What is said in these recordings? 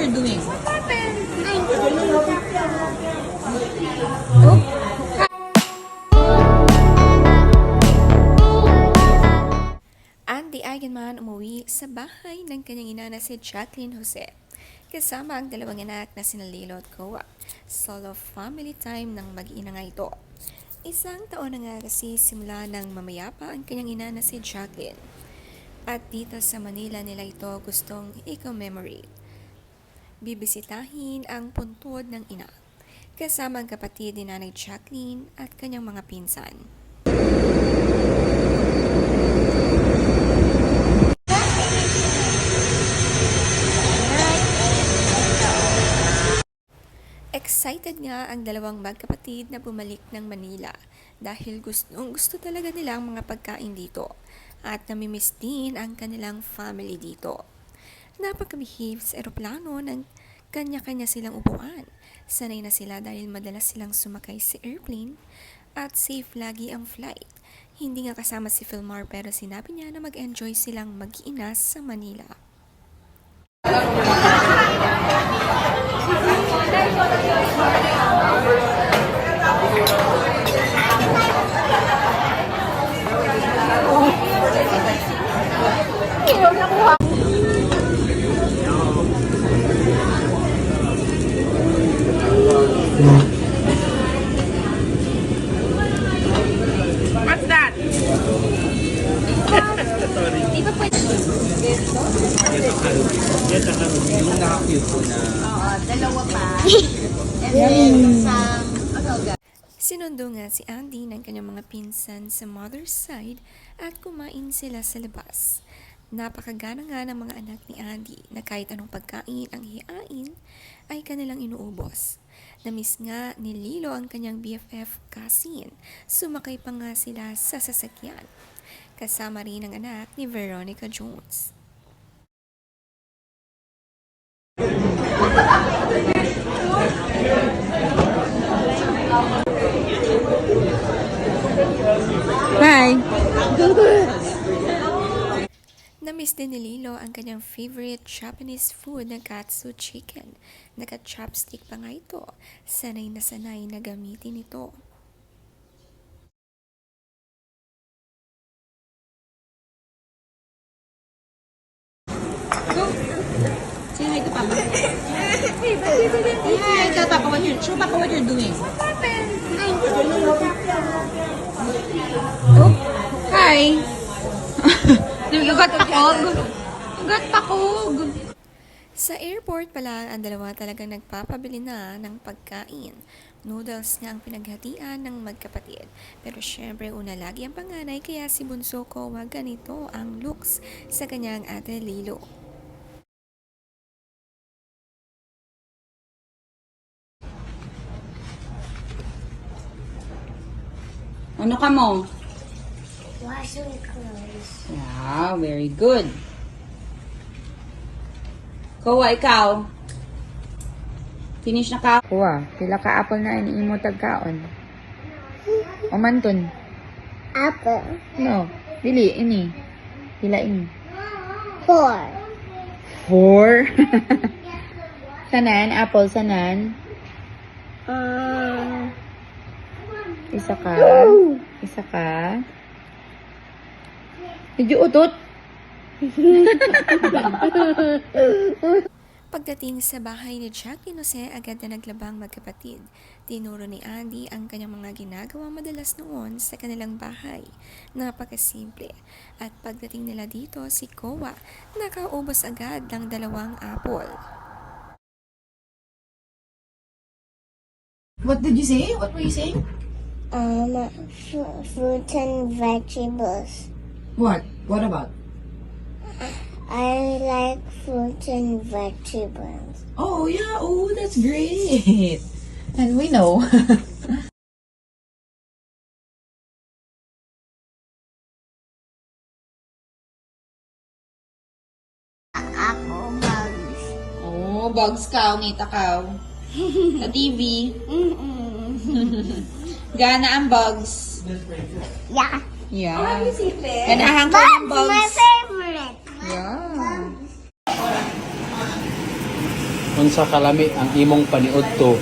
you're doing? Andy Eigenman umuwi sa bahay ng kanyang ina na si Jacqueline Jose. Kasama ang dalawang anak na sina Lilo at Koa. Solo family time ng mag-ina nga ito. Isang taon na nga kasi simula nang mamayapa ang kanyang ina na si Jacqueline. At dito sa Manila nila ito gustong i-commemorate. Bibisitahin ang puntod ng ina. Kasama ang kapatid ni Nanay Jacqueline at kanyang mga pinsan. Excited nga ang dalawang magkapatid na bumalik ng Manila dahil gusto talaga nila ang mga pagkain dito at namimiss din ang kanilang family dito. Napakabihave sa eroplano ng kanya-kanya silang upuan. Sanay na sila dahil madalas silang sumakay sa airplane at safe lagi ang flight. Hindi nga kasama si Philmar pero sinabi niya na mag-enjoy silang mag-ina sa Manila. What's that? Di ba pwede? Dalawa pa. And then, isang, Sinundo nga si Andy ng kanyang mga pinsan sa mother's side at kumain sila sa labas. Napakagana nga ng mga anak ni Andy na kahit anong pagkain ang hiyain ay kanilang inuubos. Namiss nga ni Lilo ang kanyang BFF Kasin. Sumakay pa nga sila sa sasakyan. Kasama rin ang anak ni Veronica Jones. Hi. Namiss din ni Lilo ang kanyang favorite Japanese food na katsu chicken. Naka-chopstick pa nga ito. Sanay na gamitin ito. Say hi to Papa. Hi, tell Papa what you're, show Papa what you're doing. Oh, hi. You got pakog. You got pakog. Sa airport pala, ang dalawa talagang nagpapabili na ng pagkain. Noodles nga ang pinaghatian ng magkapatid. Pero syempre, una lagi ang panganay kaya si Bunso ko wag ganito ang looks sa kanyang ate Lilo. Ano ka mo? washing clothes. Yeah, very good. Kowa, ikaw. Finish na ka? Kowa, pila ka apple na iniimo tagkaon. O manton? Apple. No, dili, ini. Pila ini? 4. 4? Sanan? Apple, sanan? Isa ka? Isa ka? Medyo utot? Pagdating sa bahay ni Jacqueline Jose, agad na naglabang magkapatid. Tinuro ni Andy ang kanyang mga ginagawa madalas noon sa kanilang bahay. Napakasimple. At pagdating nila dito, si Koa, nakaubos agad ng 2 apple. What did you say? What were you saying? Fruits and vegetables. What? What about? I like fruits and vegetables. Oh, yeah. Oh, that's great. And we know. Ako, bugs. Oh, bugs ka. Ngita ka. Sa TV. Gana ang bugs. Yeah. Yeah. Ganahan ka ng Bugs, my bugs. favorite. Yeah. unsa kalami ang imong paniudto.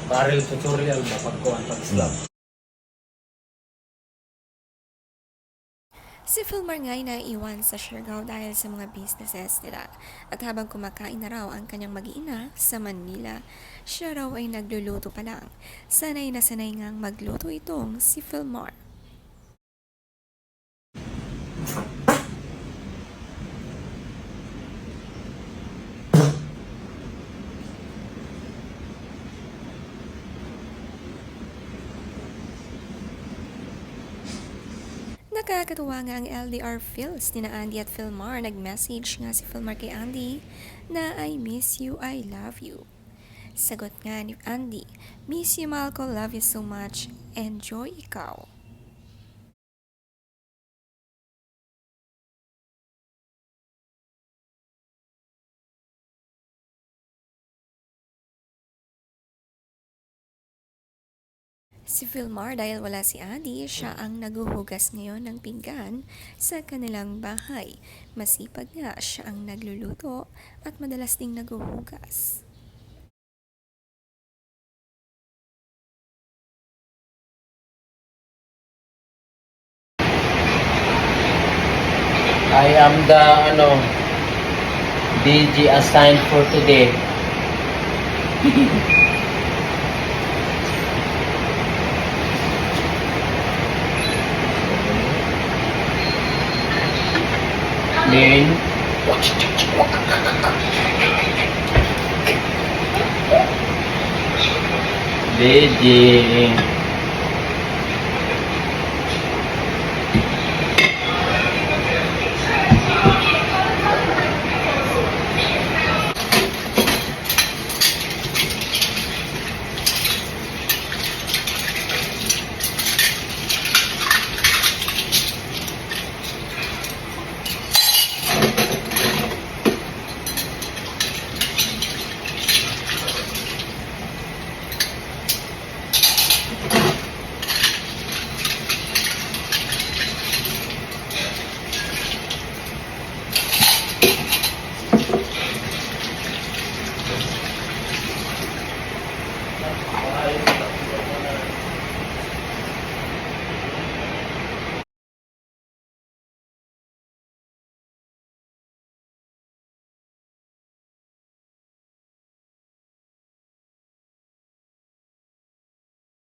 Barrel tutorial ba pagkuhan pag-islam. Si Filmar nga ay naiiwan sa Siargao dahil sa mga businesses nila. At habang kumakain na raw ang kanyang mag-iina sa Manila, siya raw ay nagluluto pa lang. Sanay na sanay ngang magluto itong si Filmar. Nakakatuwa nga ang LDR feels ni na Andy at Filmar. Nag-message nga si Filmar kay Andy na I miss you, I love you. Sagot nga ni Andy, miss you Malco, love you so much, enjoy ikaw. Si Filmar dahil wala si Andy, siya ang naguhugas ngayon ng pinggan sa kanilang bahay. Masipag nga siya ang nagluluto at madalas ding naguhugas. I am the DG assigned for today. Then DG